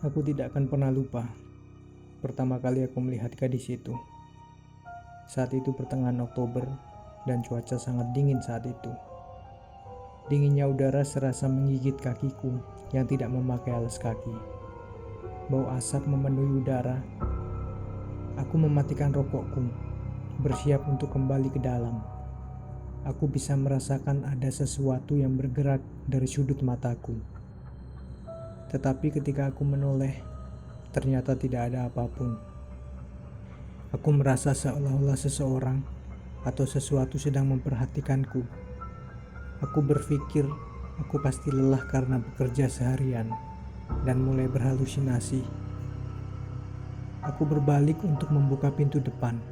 Aku tidak akan pernah lupa pertama kali aku melihat gadis itu. Saat itu pertengahan Oktober dan cuaca sangat dingin saat itu. Dinginnya udara serasa menggigit kakiku yang tidak memakai alas kaki. Bau asap memenuhi udara. Aku mematikan rokokku, bersiap untuk kembali ke dalam. Aku bisa merasakan ada sesuatu yang bergerak dari sudut mataku. Tetapi ketika aku menoleh, ternyata tidak ada apapun. Aku merasa seolah-olah seseorang atau sesuatu sedang memperhatikanku. Aku berpikir aku pasti lelah karena bekerja seharian dan mulai berhalusinasi. Aku berbalik untuk membuka pintu depan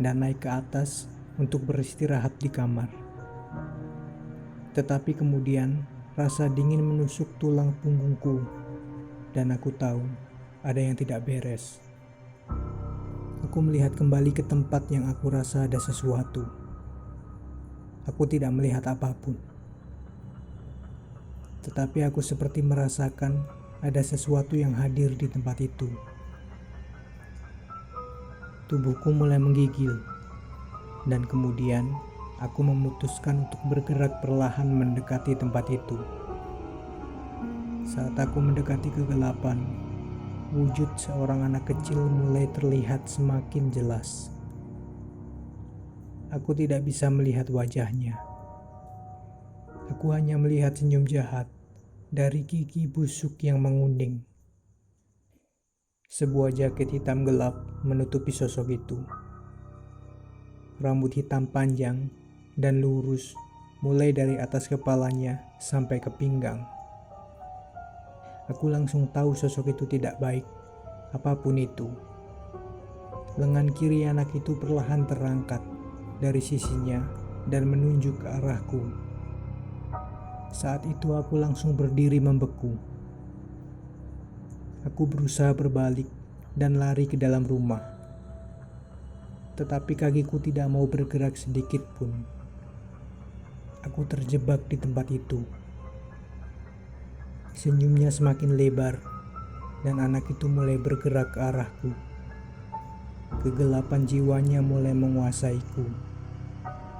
dan naik ke atas untuk beristirahat di kamar. Tetapi kemudian rasa dingin menusuk tulang punggungku dan aku tahu ada yang tidak beres. Aku melihat kembali ke tempat yang aku rasa ada sesuatu. Aku tidak melihat apapun. Tetapi aku seperti merasakan ada sesuatu yang hadir di tempat itu. Tubuhku mulai menggigil. Dan kemudian aku memutuskan untuk bergerak perlahan mendekati tempat itu. Saat aku mendekati kegelapan, wujud seorang anak kecil mulai terlihat semakin jelas. Aku tidak bisa melihat wajahnya. Aku hanya melihat senyum jahat dari gigi busuk yang menguning. Sebuah jaket hitam gelap menutupi sosok itu. Rambut hitam panjang dan lurus mulai dari atas kepalanya sampai ke pinggang. Aku langsung tahu sosok itu tidak baik, apapun itu. Lengan kiri anak itu perlahan terangkat dari sisinya dan menunjuk ke arahku. Saat itu aku langsung berdiri membeku. Aku berusaha berbalik dan lari ke dalam rumah. Tetapi kakiku tidak mau bergerak sedikit pun. Aku terjebak di tempat itu. Senyumnya semakin lebar dan anak itu mulai bergerak ke arahku. Kegelapan jiwanya mulai menguasaiku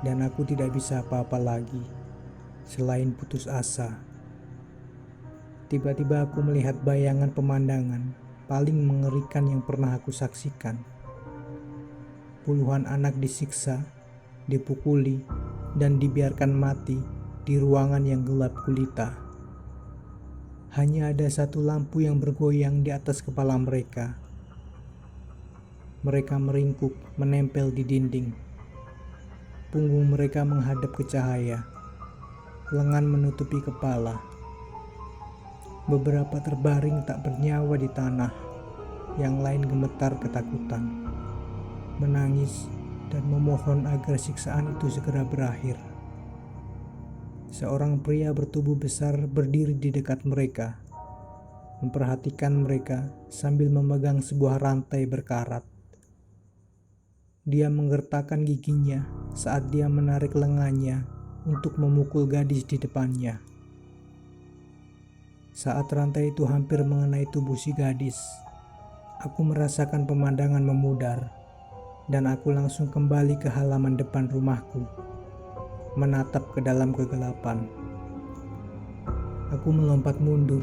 dan aku tidak bisa apa-apa lagi selain putus asa. Tiba-tiba aku melihat bayangan pemandangan paling mengerikan yang pernah aku saksikan. Puluhan anak disiksa, dipukuli, dan dibiarkan mati di ruangan yang gelap gulita. Hanya ada satu lampu yang bergoyang di atas kepala mereka. Mereka meringkuk, menempel di dinding. Punggung mereka menghadap ke cahaya. Lengan menutupi kepala. Beberapa terbaring tak bernyawa di tanah. Yang lain gemetar ketakutan, menangis, dan memohon agar siksaan itu segera berakhir. Seorang pria bertubuh besar berdiri di dekat mereka, memperhatikan mereka sambil memegang sebuah rantai berkarat. Dia menggertakkan giginya saat dia menarik lengannya untuk memukul gadis di depannya. Saat rantai itu hampir mengenai tubuh si gadis, aku merasakan pemandangan memudar. Dan aku langsung kembali ke halaman depan rumahku, menatap ke dalam kegelapan. Aku melompat mundur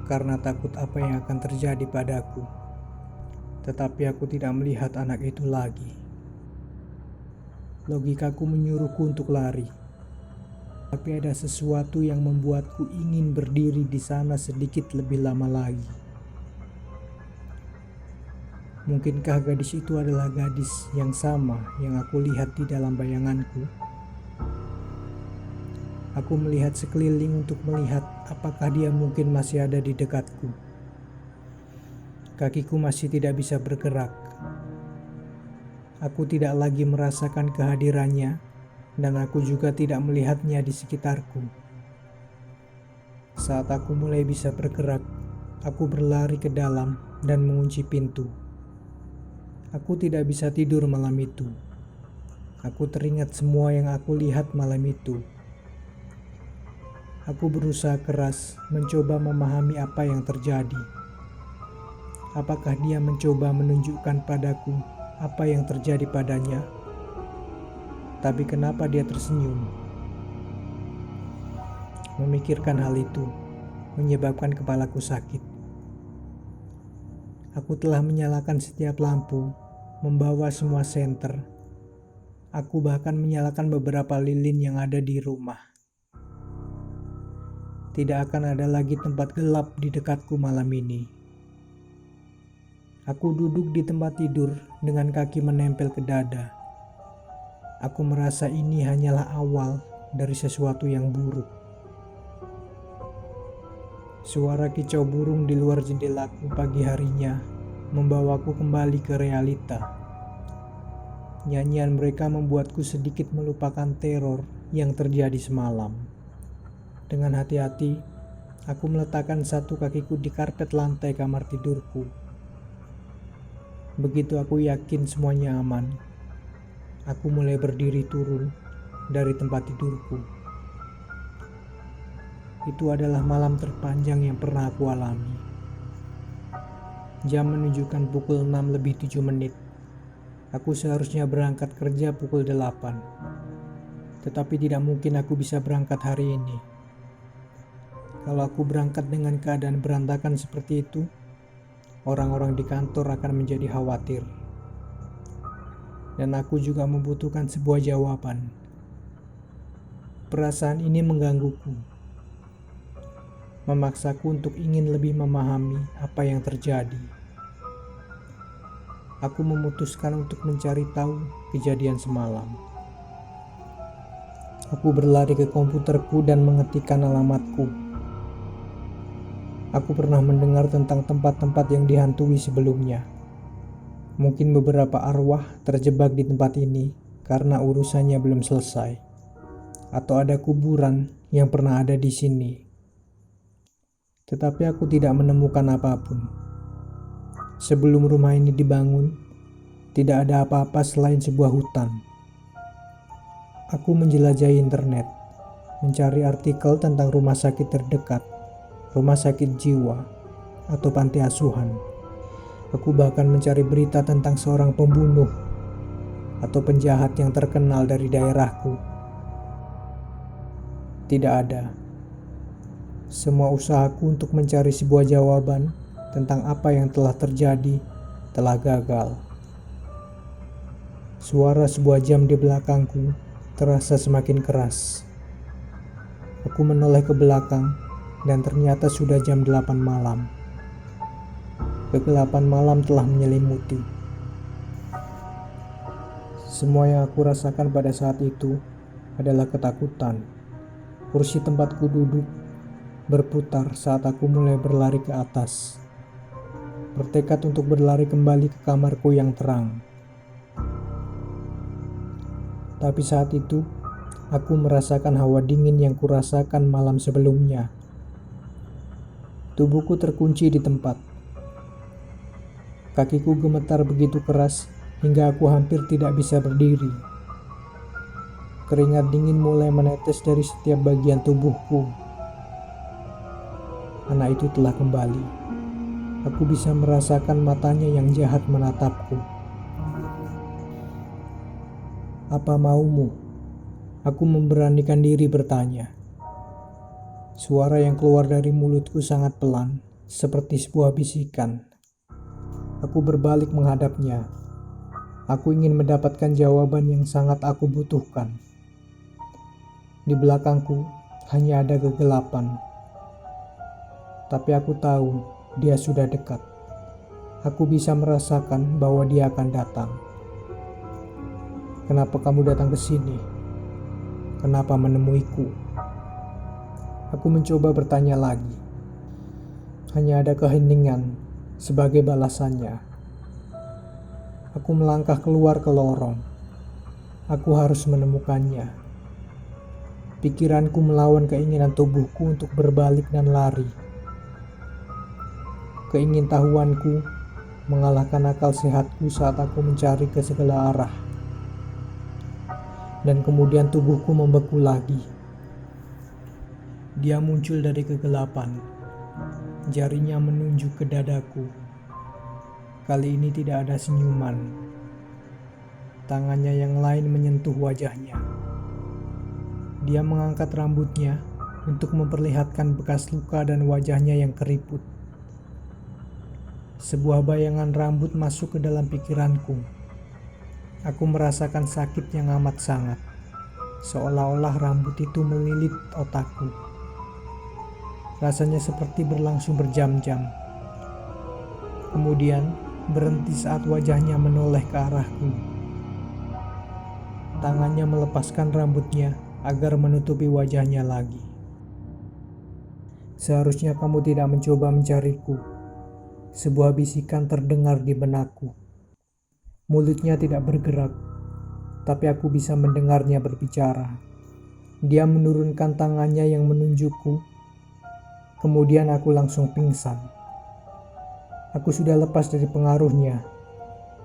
karena takut apa yang akan terjadi padaku. Tetapi aku tidak melihat anak itu lagi. Logikaku menyuruhku untuk lari. Tapi ada sesuatu yang membuatku ingin berdiri di sana sedikit lebih lama lagi. Mungkinkah gadis itu adalah gadis yang sama yang aku lihat di dalam bayanganku? Aku melihat sekeliling untuk melihat apakah dia mungkin masih ada di dekatku. Kakiku masih tidak bisa bergerak. Aku tidak lagi merasakan kehadirannya dan aku juga tidak melihatnya di sekitarku. Saat aku mulai bisa bergerak, aku berlari ke dalam dan mengunci pintu. Aku tidak bisa tidur malam itu. Aku teringat semua yang aku lihat malam itu. Aku berusaha keras mencoba memahami apa yang terjadi. Apakah dia mencoba menunjukkan padaku apa yang terjadi padanya? Tapi kenapa dia tersenyum? Memikirkan hal itu menyebabkan kepalaku sakit. Aku telah menyalakan setiap lampu, membawa semua senter. Aku bahkan menyalakan beberapa lilin yang ada di rumah. Tidak akan ada lagi tempat gelap di dekatku malam ini. Aku duduk di tempat tidur dengan kaki menempel ke dada. Aku merasa ini hanyalah awal dari sesuatu yang buruk. Suara kicau burung di luar jendelaku pagi harinya membawaku kembali ke realita. Nyanyian mereka membuatku sedikit melupakan teror yang terjadi semalam. Dengan hati-hati, aku meletakkan satu kakiku di karpet lantai kamar tidurku. Begitu aku yakin semuanya aman, aku mulai berdiri turun dari tempat tidurku. Itu adalah malam terpanjang yang pernah aku alami. Jam menunjukkan pukul 6:07. Aku seharusnya berangkat kerja pukul 8. Tetapi tidak mungkin aku bisa berangkat hari ini. Kalau aku berangkat dengan keadaan berantakan seperti itu, orang-orang di kantor akan menjadi khawatir. Dan aku juga membutuhkan sebuah jawaban. Perasaan ini menggangguku, memaksaku untuk ingin lebih memahami apa yang terjadi. Aku memutuskan untuk mencari tahu kejadian semalam. Aku berlari ke komputerku dan mengetikkan alamatku. Aku pernah mendengar tentang tempat-tempat yang dihantui sebelumnya. Mungkin beberapa arwah terjebak di tempat ini karena urusannya belum selesai. Atau ada kuburan yang pernah ada di sini. Tetapi aku tidak menemukan apapun. Sebelum rumah ini dibangun, tidak ada apa-apa selain sebuah hutan. Aku menjelajahi internet, mencari artikel tentang rumah sakit terdekat, rumah sakit jiwa, atau panti asuhan. Aku bahkan mencari berita tentang seorang pembunuh atau penjahat yang terkenal dari daerahku. Tidak ada. Semua usahaku untuk mencari sebuah jawaban tentang apa yang telah terjadi telah gagal. Suara sebuah jam di belakangku terasa semakin keras. Aku menoleh ke belakang dan ternyata sudah jam 8 malam. Kegelapan malam telah menyelimuti. Semua yang aku rasakan pada saat itu adalah ketakutan. Kursi tempatku duduk berputar saat aku mulai berlari ke atas, bertekad untuk berlari kembali ke kamarku yang terang. Tapi saat itu, aku merasakan hawa dingin yang kurasakan malam sebelumnya. Tubuhku terkunci di tempat. Kakiku gemetar begitu keras hingga aku hampir tidak bisa berdiri. Keringat dingin mulai menetes dari setiap bagian tubuhku. Anak itu telah kembali. Aku bisa merasakan matanya yang jahat menatapku. "Apa maumu?" Aku memberanikan diri bertanya. Suara yang keluar dari mulutku sangat pelan, seperti sebuah bisikan. Aku berbalik menghadapnya. Aku ingin mendapatkan jawaban yang sangat aku butuhkan. Di belakangku hanya ada kegelapan. Tapi aku tahu dia sudah dekat. Aku bisa merasakan bahwa dia akan datang. "Kenapa kamu datang ke sini? Kenapa menemuiku?" Aku mencoba bertanya lagi. Hanya ada keheningan sebagai balasannya. Aku melangkah keluar ke lorong. Aku harus menemukannya. Pikiranku melawan keinginan tubuhku untuk berbalik dan lari. Keingintahuanku mengalahkan akal sehatku saat aku mencari ke segala arah. Dan kemudian tubuhku membeku lagi. Dia muncul dari kegelapan. Jarinya menunjuk ke dadaku. kali ini tidak ada senyuman. Tangannya yang lain menyentuh wajahnya. Dia mengangkat rambutnya untuk memperlihatkan bekas luka dan wajahnya yang keriput. Sebuah bayangan rambut masuk ke dalam pikiranku. Aku merasakan sakit yang amat sangat, seolah-olah rambut itu melilit otakku. Rasanya seperti berlangsung berjam-jam. Kemudian berhenti saat wajahnya menoleh ke arahku. Tangannya melepaskan rambutnya agar menutupi wajahnya lagi. Seharusnya kamu tidak mencoba mencariku. Sebuah bisikan terdengar di benakku. Mulutnya tidak bergerak, tapi aku bisa mendengarnya berbicara. Dia menurunkan tangannya yang menunjukku. Kemudian aku langsung pingsan. Aku sudah lepas dari pengaruhnya,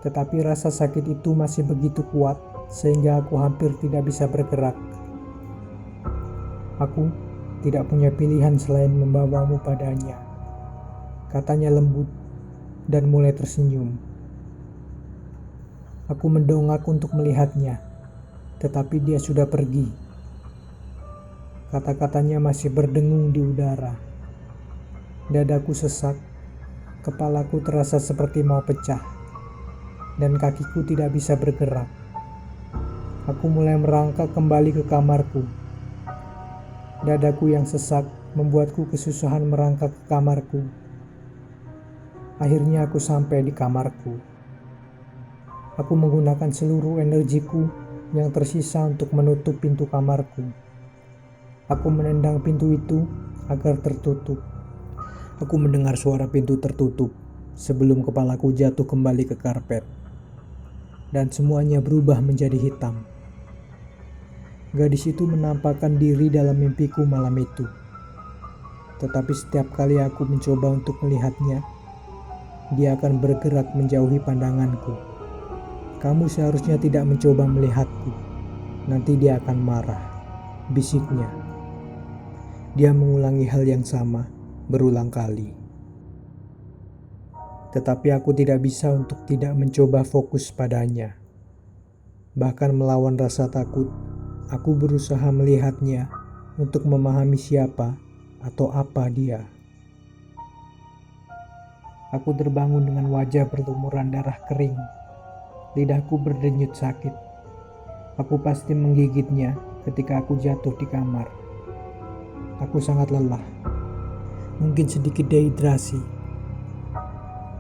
tetapi rasa sakit itu masih begitu kuat sehingga aku hampir tidak bisa bergerak. Aku tidak punya pilihan selain membawamu padanya, katanya lembut dan mulai tersenyum. Aku mendongak untuk melihatnya, tetapi dia sudah pergi. Kata-katanya masih berdengung di udara. Dadaku sesak, kepalaku terasa seperti mau pecah, dan kakiku tidak bisa bergerak. Aku mulai merangkak kembali ke kamarku. Dadaku yang sesak membuatku kesusahan merangkak ke kamarku. Akhirnya aku sampai di kamarku. Aku menggunakan seluruh energiku yang tersisa untuk menutup pintu kamarku. Aku menendang pintu itu agar tertutup. Aku mendengar suara pintu tertutup sebelum kepalaku jatuh kembali ke karpet. Dan semuanya berubah menjadi hitam. Gadis itu menampakkan diri dalam mimpiku malam itu. Tetapi setiap kali aku mencoba untuk melihatnya, dia akan bergerak menjauhi pandanganku. Kamu seharusnya tidak mencoba melihatku. Nanti dia akan marah, bisiknya. Dia mengulangi hal yang sama berulang kali. Tetapi aku tidak bisa untuk tidak mencoba fokus padanya. Bahkan melawan rasa takut, aku berusaha melihatnya untuk memahami siapa atau apa dia. Aku terbangun dengan wajah berlumuran darah kering. Lidahku berdenyut sakit. Aku pasti menggigitnya ketika aku jatuh di kamar. Aku sangat lelah. Mungkin sedikit dehidrasi.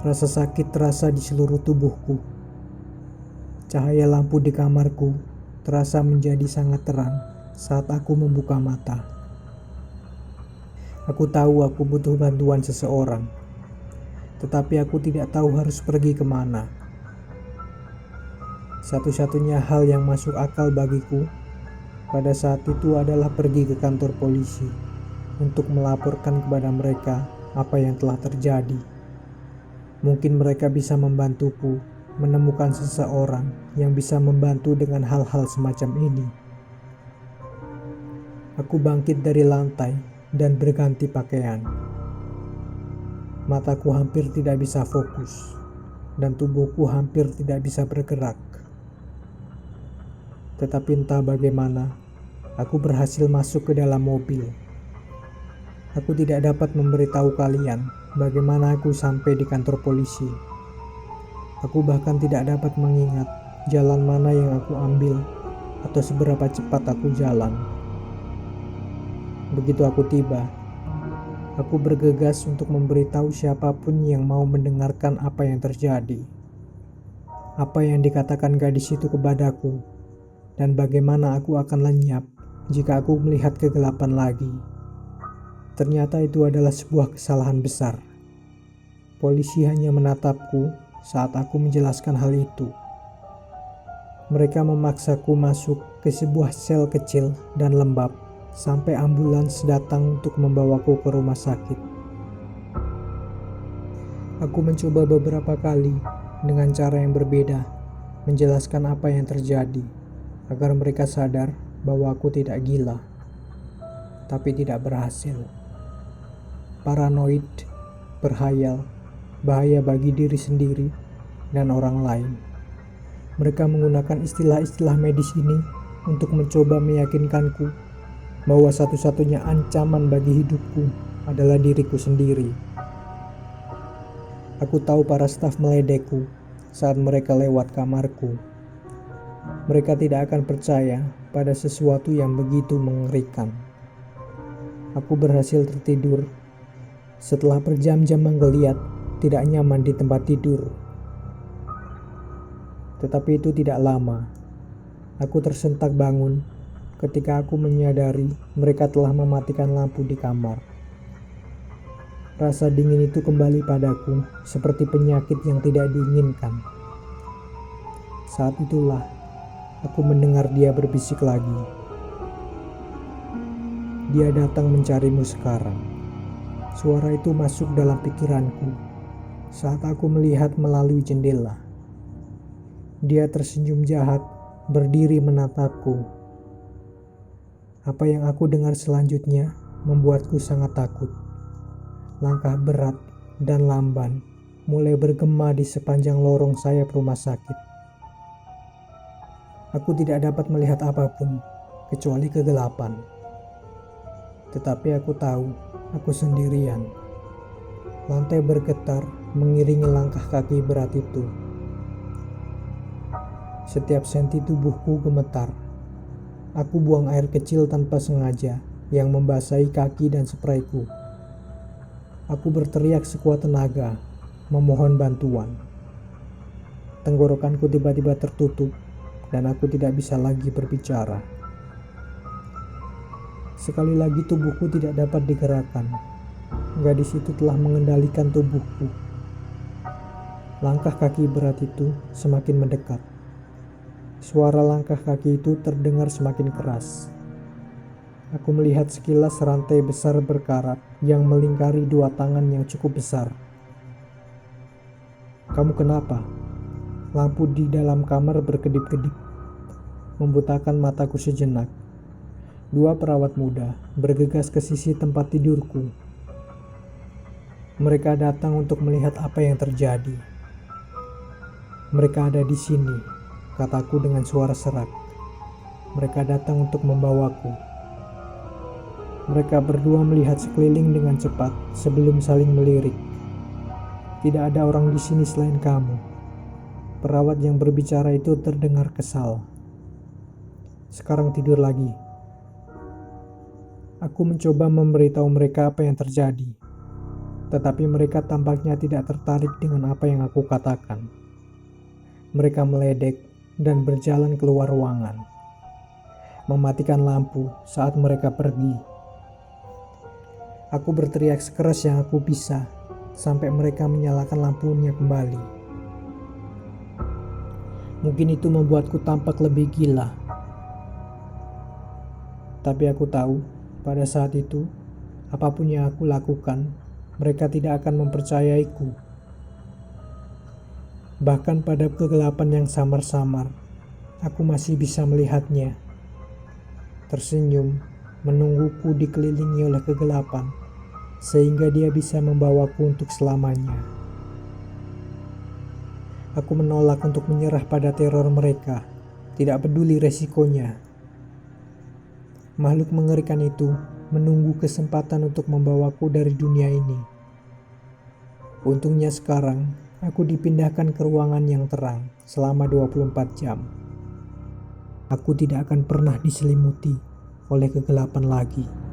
Rasa sakit terasa di seluruh tubuhku. Cahaya lampu di kamarku terasa menjadi sangat terang saat aku membuka mata. Aku tahu aku butuh bantuan seseorang, tetapi aku tidak tahu harus pergi kemana. Satu-satunya hal yang masuk akal bagiku pada saat itu adalah pergi ke kantor polisi untuk melaporkan kepada mereka apa yang telah terjadi. Mungkin mereka bisa membantuku menemukan seseorang yang bisa membantu dengan hal-hal semacam ini. Aku bangkit dari lantai dan berganti pakaian. Mataku hampir tidak bisa fokus, dan tubuhku hampir tidak bisa bergerak. Tetapi entah bagaimana, aku berhasil masuk ke dalam mobil. Aku tidak dapat memberitahu kalian bagaimana aku sampai di kantor polisi. Aku bahkan tidak dapat mengingat jalan mana yang aku ambil atau seberapa cepat aku jalan. Begitu aku tiba, aku bergegas untuk memberitahu siapapun yang mau mendengarkan apa yang terjadi. Apa yang dikatakan gadis itu kepadaku, dan bagaimana aku akan lenyap jika aku melihat kegelapan lagi. Ternyata itu adalah sebuah kesalahan besar. Polisi hanya menatapku saat aku menjelaskan hal itu. Mereka memaksaku masuk ke sebuah sel kecil dan lembab sampai ambulans datang untuk membawaku ke rumah sakit. Aku mencoba beberapa kali dengan cara yang berbeda menjelaskan apa yang terjadi agar mereka sadar bahwa aku tidak gila, tapi tidak berhasil. Paranoid, berhayal, bahaya bagi diri sendiri, dan orang lain. Mereka menggunakan istilah-istilah medis ini untuk mencoba meyakinkanku bahwa satu-satunya ancaman bagi hidupku adalah diriku sendiri. Aku tahu para staf meledekku saat mereka lewat kamarku. Mereka tidak akan percaya pada sesuatu yang begitu mengerikan. Aku berhasil tertidur setelah berjam-jam menggeliat tidak nyaman di tempat tidur. Tetapi itu tidak lama. Aku tersentak bangun ketika aku menyadari mereka telah mematikan lampu di kamar. Rasa dingin itu kembali padaku seperti penyakit yang tidak diinginkan. Saat itulah aku mendengar dia berbisik lagi. Dia datang mencarimu sekarang. Suara itu masuk dalam pikiranku saat aku melihat melalui jendela. Dia tersenyum jahat, berdiri menatapku. Apa yang aku dengar selanjutnya membuatku sangat takut. Langkah berat dan lamban mulai bergema di sepanjang lorong sayap rumah sakit. Aku tidak dapat melihat apapun kecuali kegelapan. Tetapi aku tahu aku sendirian. Lantai bergetar mengiringi langkah kaki berat itu. Setiap senti tubuhku gemetar. Aku buang air kecil tanpa sengaja yang membasahi kaki dan sprayku. Aku berteriak sekuat tenaga, memohon bantuan. Tenggorokanku tiba-tiba tertutup dan aku tidak bisa lagi berbicara. Sekali lagi tubuhku tidak dapat digerakkan. Gadis itu telah mengendalikan tubuhku. Langkah kaki berat itu semakin mendekat. Suara langkah kaki itu terdengar semakin keras. Aku melihat sekilas rantai besar berkarat yang melingkari dua tangan yang cukup besar. "Kamu kenapa?" Lampu di dalam kamar berkedip-kedip, membutakan mataku sejenak. Dua perawat muda bergegas ke sisi tempat tidurku. Mereka datang untuk melihat apa yang terjadi. "Mereka ada di sini," kataku dengan suara serak. "Mereka datang untuk membawaku." Mereka berdua melihat sekeliling dengan cepat sebelum saling melirik. "Tidak ada orang di sini selain kamu." Perawat yang berbicara itu terdengar kesal. "Sekarang tidur lagi." Aku mencoba memberitahu mereka apa yang terjadi, tetapi mereka tampaknya tidak tertarik dengan apa yang aku katakan. Mereka meledek dan berjalan keluar ruangan, mematikan lampu saat mereka pergi. Aku berteriak sekeras yang aku bisa sampai mereka menyalakan lampunya kembali. Mungkin itu membuatku tampak lebih gila. Tapi aku tahu pada saat itu, apapun yang aku lakukan, mereka tidak akan mempercayaiku. Bahkan pada kegelapan yang samar-samar, aku masih bisa melihatnya. Tersenyum, menungguku dikelilingi oleh kegelapan, sehingga dia bisa membawaku untuk selamanya. Aku menolak untuk menyerah pada teror mereka, tidak peduli resikonya. Makhluk mengerikan itu menunggu kesempatan untuk membawaku dari dunia ini. Untungnya sekarang, aku dipindahkan ke ruangan yang terang selama 24 jam. Aku tidak akan pernah diselimuti oleh kegelapan lagi.